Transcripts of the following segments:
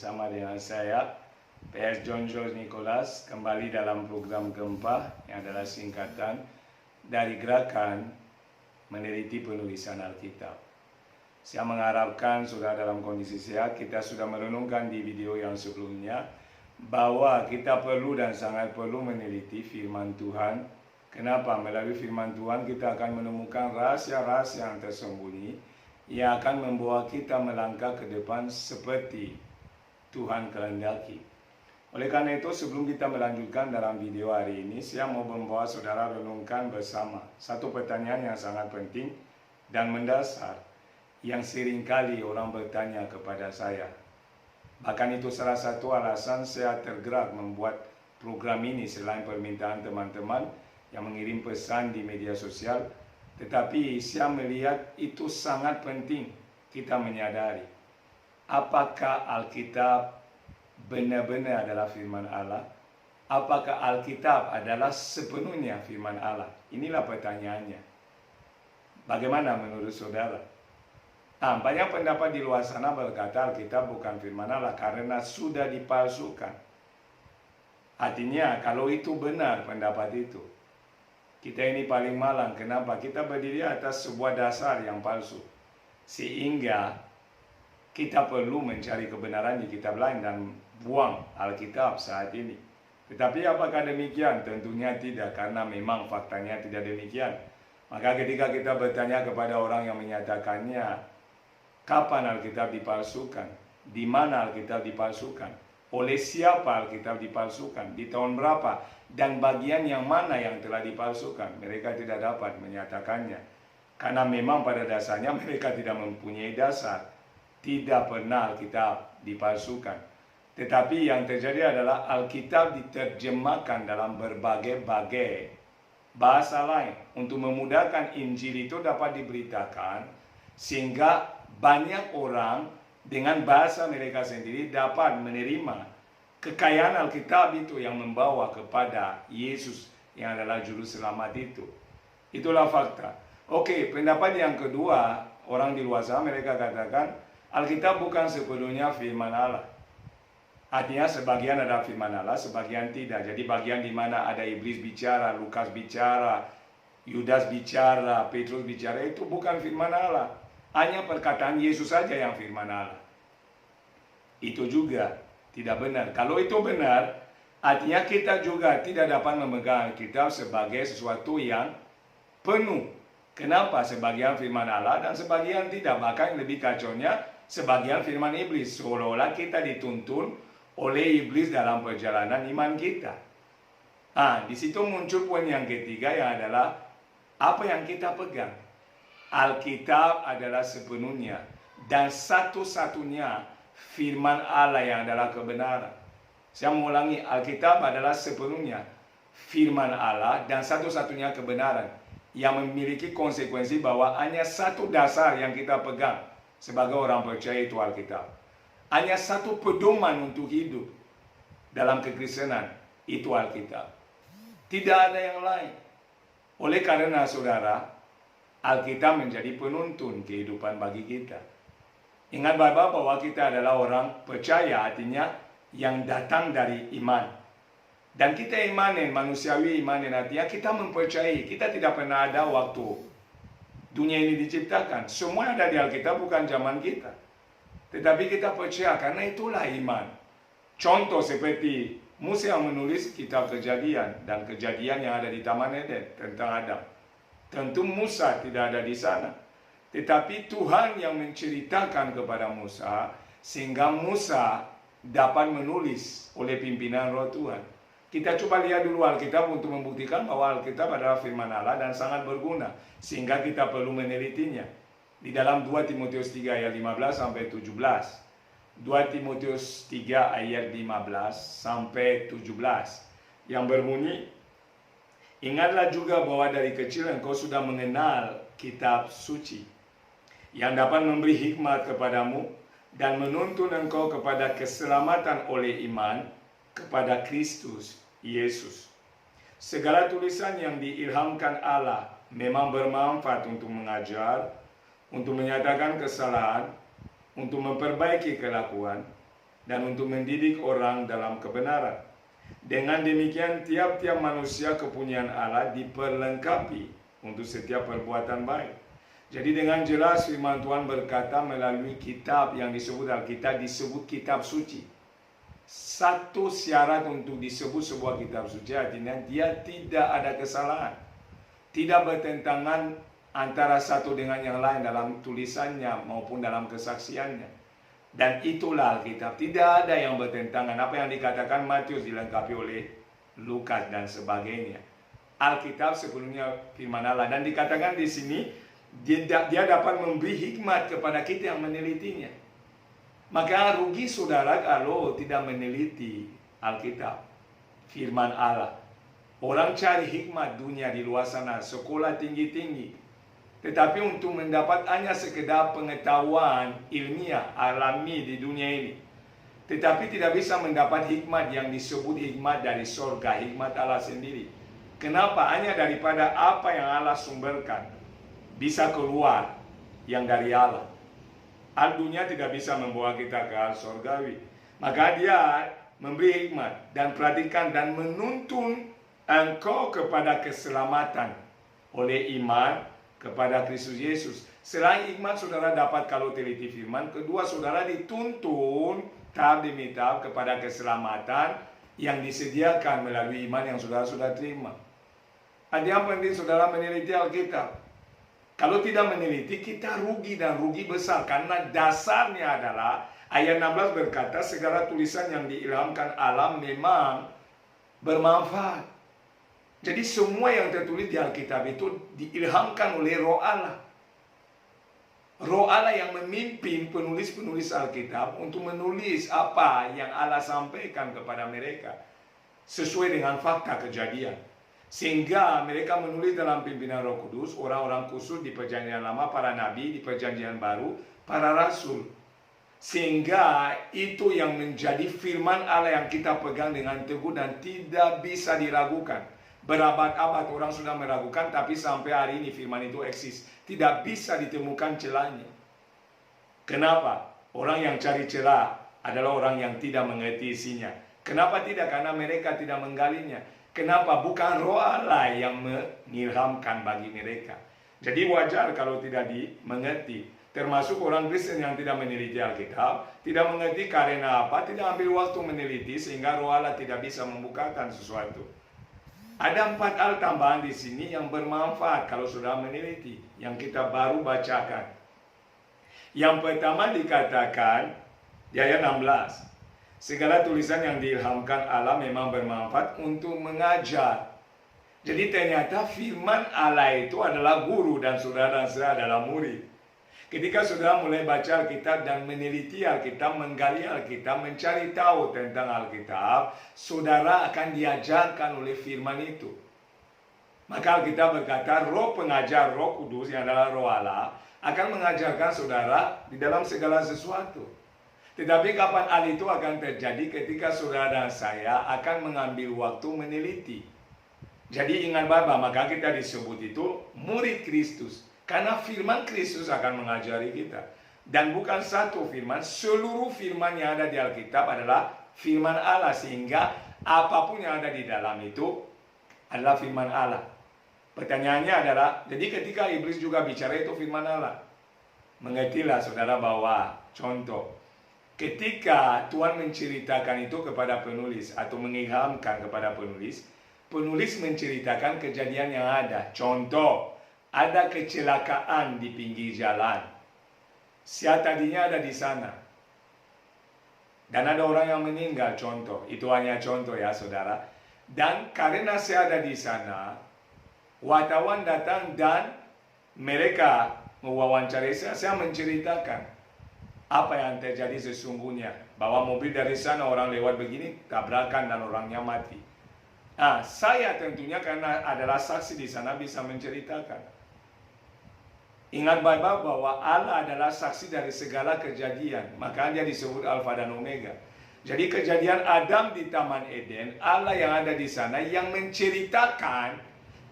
bersama dengan saya PS John George Nicholas kembali dalam program Gempa yang adalah singkatan dari Gerakan Meneliti Penulisan Alkitab. Saya mengharapkan sudah dalam kondisi sehat. Kita sudah merenungkan di video yang sebelumnya bahwa kita perlu dan sangat perlu meneliti firman Tuhan. Kenapa? Melalui firman Tuhan kita akan menemukan rahasia-rahasia yang tersembunyi yang akan membawa kita melangkah ke depan seperti Tuhan kehendaki. Oleh karena itu, sebelum kita melanjutkan dalam video hari ini, saya mau membawa saudara renungkan bersama satu pertanyaan yang sangat penting dan mendasar yang seringkali orang bertanya kepada saya. Bahkan itu salah satu alasan saya tergerak membuat program ini selain permintaan teman-teman yang mengirim pesan di media sosial. Tetapi saya melihat itu sangat penting kita menyadari apakah Alkitab benar-benar adalah firman Allah? Apakah Alkitab adalah sepenuhnya firman Allah? Inilah pertanyaannya. Bagaimana menurut saudara? Banyak pendapat di luar sana berkata Alkitab bukan firman Allah karena sudah dipalsukan. Artinya kalau itu benar pendapat itu, kita ini paling malang. Kenapa? Kita berdiri atas sebuah dasar yang palsu. Sehingga kita perlu mencari kebenaran di kitab lain dan buang Alkitab saat ini. Tetapi apakah demikian? Tentunya tidak, karena memang faktanya tidak demikian. Maka ketika kita bertanya kepada orang yang menyatakannya, kapan Alkitab dipalsukan? Di mana Alkitab dipalsukan? Oleh siapa Alkitab dipalsukan? Di tahun berapa? Dan bagian yang mana yang telah dipalsukan? Mereka tidak dapat menyatakannya. Karena memang pada dasarnya mereka tidak mempunyai dasar. Tidak pernah Alkitab dipalsukan. Tetapi yang terjadi adalah Alkitab diterjemahkan dalam berbagai-bagai bahasa lain. Untuk memudahkan Injil itu dapat diberitakan. Sehingga banyak orang dengan bahasa mereka sendiri dapat menerima kekayaan Alkitab itu yang membawa kepada Yesus yang adalah juru selamat itu. Itulah fakta. Oke, pendapat yang kedua, orang di luar sana mereka katakan Alkitab bukan sepenuhnya firman Allah. Artinya sebagian ada firman Allah, sebagian tidak. Jadi bagian di mana ada iblis bicara, Lukas bicara, Yudas bicara, Petrus bicara, itu bukan firman Allah. Hanya perkataan Yesus saja yang firman Allah. Itu juga tidak benar. Kalau itu benar, artinya kita juga tidak dapat memegang Alkitab sebagai sesuatu yang penuh. Kenapa? Sebagian firman Allah dan sebagian tidak. Bahkan lebih kacaunya, sebagian firman iblis. Seolah-olah kita dituntun oleh iblis dalam perjalanan iman kita. Di situ muncul poin yang ketiga yang adalah apa yang kita pegang. Alkitab adalah sepenuhnya dan satu-satunya firman Allah yang adalah kebenaran. Saya mengulangi, Alkitab adalah sepenuhnya firman Allah dan satu-satunya kebenaran yang memiliki konsekuensi bahwa hanya satu dasar yang kita pegang sebagai orang percaya, itu Alkitab. Hanya satu pedoman untuk hidup dalam kekristenan, itu Alkitab. Tidak ada yang lain. Oleh karena saudara, Alkitab menjadi penuntun kehidupan bagi kita. Ingat Bapak bahwa kita adalah orang percaya, artinya yang datang dari iman. Dan kita imanin, manusiawi imanin, artinya kita mempercayai. Kita tidak pernah ada waktu dunia ini diciptakan. Semua ada di Alkitab, bukan zaman kita. Tetapi kita percaya karena itulah iman. Contoh seperti Musa yang menulis kitab Kejadian dan kejadian yang ada di Taman Eden tentang Adam. Tentu Musa tidak ada di sana. Tetapi Tuhan yang menceritakan kepada Musa sehingga Musa dapat menulis oleh pimpinan Roh Tuhan. Kita coba lihat dulu Alkitab untuk membuktikan bahwa Alkitab adalah firman Allah dan sangat berguna. Sehingga kita perlu menelitinya. Di dalam 2 Timotius 3 ayat 15 sampai 17. 2 Timotius 3 ayat 15 sampai 17. Yang berbunyi, ingatlah juga bahwa dari kecil engkau sudah mengenal kitab suci, yang dapat memberi hikmat kepadamu dan menuntun engkau kepada keselamatan oleh iman kepada Kristus Yesus. Segala tulisan yang diilhamkan Allah memang bermanfaat untuk mengajar, untuk menyatakan kesalahan, untuk memperbaiki kelakuan, dan untuk mendidik orang dalam kebenaran. Dengan demikian tiap-tiap manusia kepunyaan Allah diperlengkapi untuk setiap perbuatan baik. Jadi dengan jelas firman Tuhan berkata melalui kitab yang disebut Alkitab, disebut kitab suci. Satu syarat untuk disebut sebuah kitab suci artinya dia tidak ada kesalahan. Tidak bertentangan antara satu dengan yang lain dalam tulisannya maupun dalam kesaksiannya. Dan itulah Alkitab. Tidak ada yang bertentangan. Apa yang dikatakan Matius dilengkapi oleh Lukas dan sebagainya. Alkitab sebelumnya firman Allah. Dan dikatakan di sini dia dapat memberi hikmat kepada kita yang menelitinya. Maka rugi saudara kalau tidak meneliti Alkitab, firman Allah. Orang cari hikmat dunia di luar sana, sekolah tinggi-tinggi. Tetapi untuk mendapat hanya sekedar pengetahuan ilmiah, alami di dunia ini. Tetapi tidak bisa mendapat hikmat yang disebut hikmat dari surga, hikmat Allah sendiri. Kenapa? Hanya daripada apa yang Allah sumberkan bisa keluar yang dari Allah. Al dunia tidak bisa membawa kita ke al surgawi. Maka dia memberi hikmat dan perhatikan dan menuntun engkau kepada keselamatan oleh iman kepada Kristus Yesus. Selain hikmat saudara dapat kalau teliti firman. Kedua, saudara dituntun tahap demi tahap kepada keselamatan yang disediakan melalui iman yang saudara sudah terima. Ada yang penting saudara meneliti Alkitab. Kalau tidak meneliti, kita rugi dan rugi besar. Karena dasarnya adalah ayat 16 berkata segala tulisan yang diilhamkan Allah memang bermanfaat. Jadi semua yang tertulis di Alkitab itu diilhamkan oleh Roh Allah. Roh Allah yang memimpin penulis-penulis Alkitab untuk menulis apa yang Allah sampaikan kepada mereka sesuai dengan fakta kejadian. Sehingga mereka menulis dalam pimpinan Roh Kudus, orang-orang khusus di Perjanjian Lama, para nabi, di Perjanjian Baru, para rasul. Sehingga itu yang menjadi firman Allah yang kita pegang dengan teguh dan tidak bisa diragukan. Berabad-abad orang sudah meragukan, tapi sampai hari ini firman itu eksis. Tidak bisa ditemukan celahnya. Kenapa? Orang yang cari celah adalah orang yang tidak mengerti isinya. Kenapa tidak? Karena mereka tidak menggalinya. Kenapa? Bukan Roh Allah yang mengilhamkan bagi mereka. Jadi wajar kalau tidak dimengerti. Termasuk orang Kristen yang tidak meneliti Alkitab, tidak mengerti karena apa, tidak ambil waktu meneliti sehingga Roh Allah tidak bisa membukakan sesuatu. Ada 4 hal tambahan di sini yang bermanfaat kalau sudah meneliti, yang kita baru bacakan. Yang pertama dikatakan di ayat 16. Segala tulisan yang diilhamkan Allah memang bermanfaat untuk mengajar. Jadi ternyata firman Allah itu adalah guru dan saudara-saudara adalah murid. Ketika saudara mulai baca Alkitab dan meneliti Alkitab, menggali Alkitab, mencari tahu tentang Alkitab, saudara akan diajarkan oleh firman itu. Maka Alkitab berkata, Roh pengajar, Roh Kudus yang adalah Roh Allah, akan mengajarkan saudara di dalam segala sesuatu. Tetapi kapan hal itu akan terjadi ketika saudara dan saya akan mengambil waktu meneliti. Jadi ingat Bapak, maka kita disebut itu murid Kristus. Karena firman Kristus akan mengajari kita. Dan bukan satu firman, seluruh firman yang ada di Alkitab adalah firman Allah. Sehingga apapun yang ada di dalam itu adalah firman Allah. Pertanyaannya adalah, jadi ketika iblis juga bicara itu firman Allah. Mengertilah saudara bahwa contoh. Ketika Tuhan menceritakan itu kepada penulis atau mengilhamkan kepada penulis, penulis menceritakan kejadian yang ada. Contoh, ada kecelakaan di pinggir jalan. Saya tadinya ada di sana. Dan ada orang yang meninggal, contoh. Itu hanya contoh ya saudara. Dan karena saya ada di sana, wartawan datang dan mereka mewawancarai saya menceritakan apa yang terjadi sesungguhnya. Bahwa mobil dari sana orang lewat begini, tabrakan dan orangnya mati. Nah, saya tentunya karena adalah saksi di sana bisa menceritakan. Ingat baik-baik bahwa Allah adalah saksi dari segala kejadian. Makanya disebut Alfa dan Omega. Jadi kejadian Adam di Taman Eden, Allah yang ada di sana yang menceritakan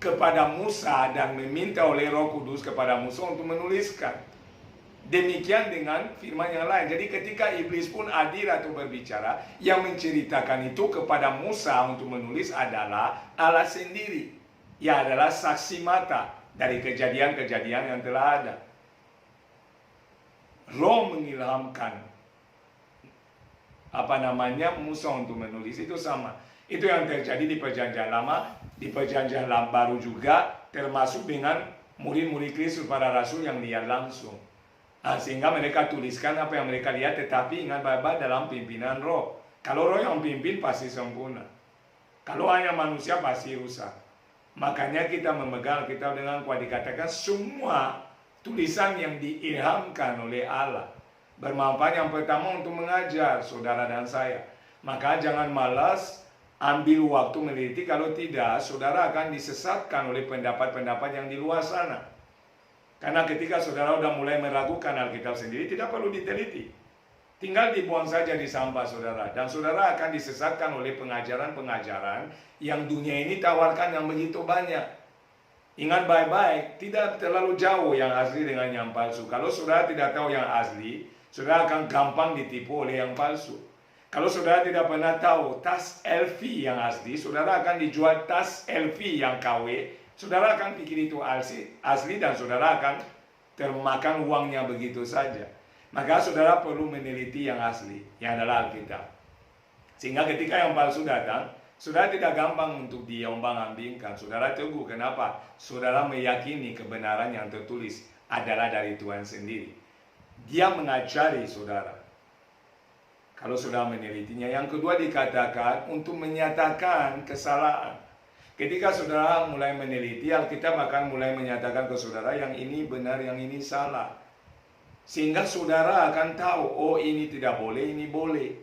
kepada Musa dan meminta oleh Roh Kudus kepada Musa untuk menuliskan. Demikian dengan firman yang lain. Jadi ketika iblis pun hadir atau berbicara, yang menceritakan itu kepada Musa untuk menulis adalah Allah sendiri. Yang adalah saksi mata dari kejadian-kejadian yang telah ada. Roh mengilhamkan Musa untuk menulis, itu sama. Itu yang terjadi di perjanjian lama, di perjanjian baru juga, termasuk dengan murid-murid Kristus para rasul yang lihat langsung. Sehingga mereka tuliskan apa yang mereka lihat, tetapi ingat baik-baik dalam pimpinan roh. Kalau roh yang pimpin pasti sempurna. Kalau hanya manusia pasti rusak. Makanya kita memegang kitab dengan kuat, dikatakan semua tulisan yang diilhamkan oleh Allah bermanfaat yang pertama untuk mengajar saudara dan saya. Maka jangan malas ambil waktu meneliti, kalau tidak saudara akan disesatkan oleh pendapat-pendapat yang di luar sana. Karena ketika saudara sudah mulai meragukan Alkitab sendiri, tidak perlu diteliti. Tinggal dibuang saja di sampah saudara. Dan saudara akan disesatkan oleh pengajaran-pengajaran yang dunia ini tawarkan yang begitu banyak. Ingat baik-baik, tidak terlalu jauh yang asli dengan yang palsu. Kalau saudara tidak tahu yang asli, saudara akan gampang ditipu oleh yang palsu. Kalau saudara tidak pernah tahu tas LV yang asli, saudara akan dijual tas LV yang KW. Saudara akan pikir itu asli dan saudara akan termakan uangnya begitu saja. Maka saudara perlu meneliti yang asli, yang adalah Alkitab. Sehingga ketika yang palsu datang, saudara tidak gampang untuk diombang-ambingkan. Saudara teguh. Kenapa? Saudara meyakini kebenaran yang tertulis adalah dari Tuhan sendiri. Dia mengajari saudara. Kalau saudara menelitinya. Yang kedua dikatakan untuk menyatakan kesalahan. Ketika saudara mulai meneliti, Alkitab akan mulai menyatakan ke saudara yang ini benar, yang ini salah. Sehingga saudara akan tahu, oh ini tidak boleh, ini boleh.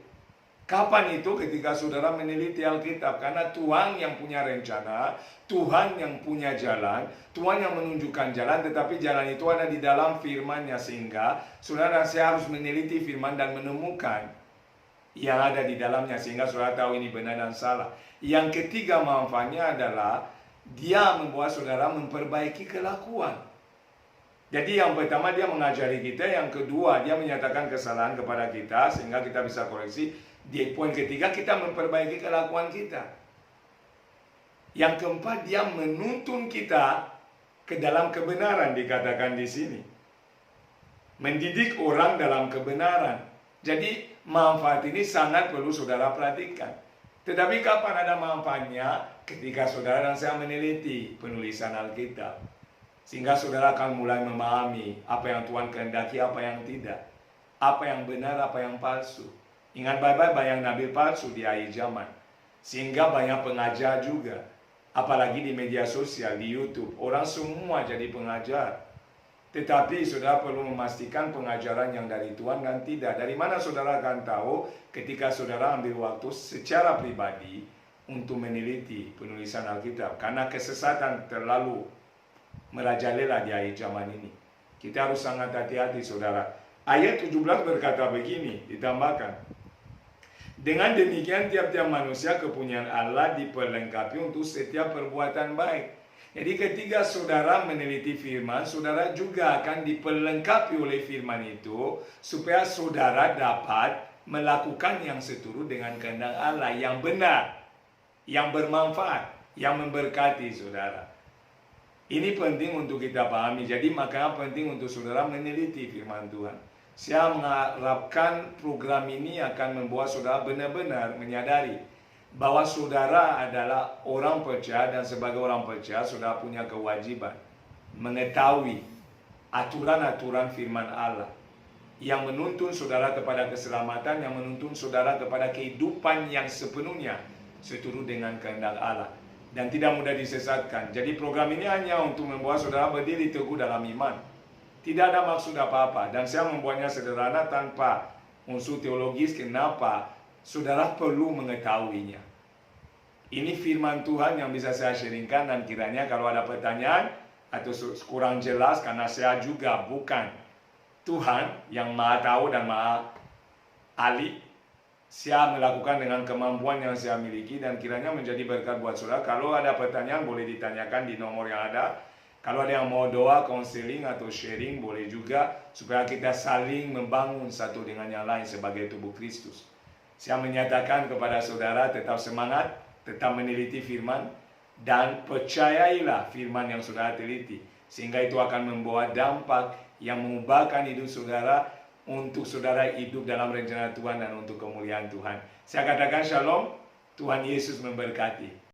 Kapan itu? Ketika saudara meneliti Alkitab. Karena Tuhan yang punya rencana, Tuhan yang punya jalan, Tuhan yang menunjukkan jalan, tetapi jalan itu ada di dalam firman-Nya. Sehingga saudara harus meneliti firman dan menemukan yang ada di dalamnya, sehingga saudara tahu ini benar dan salah. Yang ketiga manfaatnya adalah dia membuat saudara memperbaiki kelakuan. Jadi yang pertama dia mengajari kita, yang kedua dia menyatakan kesalahan kepada kita sehingga kita bisa koreksi. Di poin ketiga kita memperbaiki kelakuan kita. Yang keempat dia menuntun kita ke dalam kebenaran, dikatakan di sini. Mendidik orang dalam kebenaran. Jadi manfaat ini sangat perlu saudara perhatikan. Tetapi kapan ada manfaatnya? Ketika saudara dan saya meneliti penulisan Alkitab. Sehingga saudara akan mulai memahami apa yang Tuhan kehendaki, apa yang tidak. Apa yang benar, apa yang palsu. Ingat baik-baik banyak nabi palsu di akhir zaman. Sehingga banyak pengajar juga. Apalagi di media sosial, di YouTube. Orang semua jadi pengajar. Tetapi saudara perlu memastikan pengajaran yang dari Tuhan dan tidak. Dari mana saudara akan tahu? Ketika saudara ambil waktu secara pribadi untuk meneliti penulisan Alkitab. Karena kesesatan terlalu merajalela di akhir zaman ini. Kita harus sangat hati-hati saudara. Ayat 17 berkata begini, ditambahkan. Dengan demikian tiap-tiap manusia kepunyaan Allah diperlengkapi untuk setiap perbuatan baik. Jadi ketika saudara meneliti firman, saudara juga akan diperlengkapi oleh firman itu supaya saudara dapat melakukan yang seturut dengan kehendak Allah, yang benar, yang bermanfaat, yang memberkati saudara. Ini penting untuk kita pahami. Jadi makanya penting untuk saudara meneliti firman Tuhan. Saya mengharapkan program ini akan membuat saudara benar-benar menyadari bahwa saudara adalah orang percaya, dan sebagai orang percaya saudara punya kewajiban mengetahui aturan-aturan firman Allah yang menuntun saudara kepada keselamatan, yang menuntun saudara kepada kehidupan yang sepenuhnya seturut dengan kehendak Allah dan tidak mudah disesatkan. Jadi program ini hanya untuk membuat saudara berdiri teguh dalam iman. Tidak ada maksud apa-apa, dan saya membuatnya sederhana tanpa unsur teologis. Kenapa? Saudara perlu mengetahuinya. Ini firman Tuhan yang bisa saya sharingkan, dan kiranya kalau ada pertanyaan atau kurang jelas, karena saya juga bukan Tuhan yang maha tahu dan maha ahli, saya melakukan dengan kemampuan yang saya miliki, dan kiranya menjadi berkat buat saudara. Kalau ada pertanyaan boleh ditanyakan di nomor yang ada. Kalau ada yang mau doa, konseling atau sharing, boleh juga supaya kita saling membangun satu dengan yang lain sebagai tubuh Kristus. Saya menyatakan kepada saudara tetap semangat, tetap meneliti firman, dan percayailah firman yang saudara teliti. Sehingga itu akan membawa dampak yang mengubahkan hidup saudara untuk saudara hidup dalam rencana Tuhan dan untuk kemuliaan Tuhan. Saya katakan shalom, Tuhan Yesus memberkati.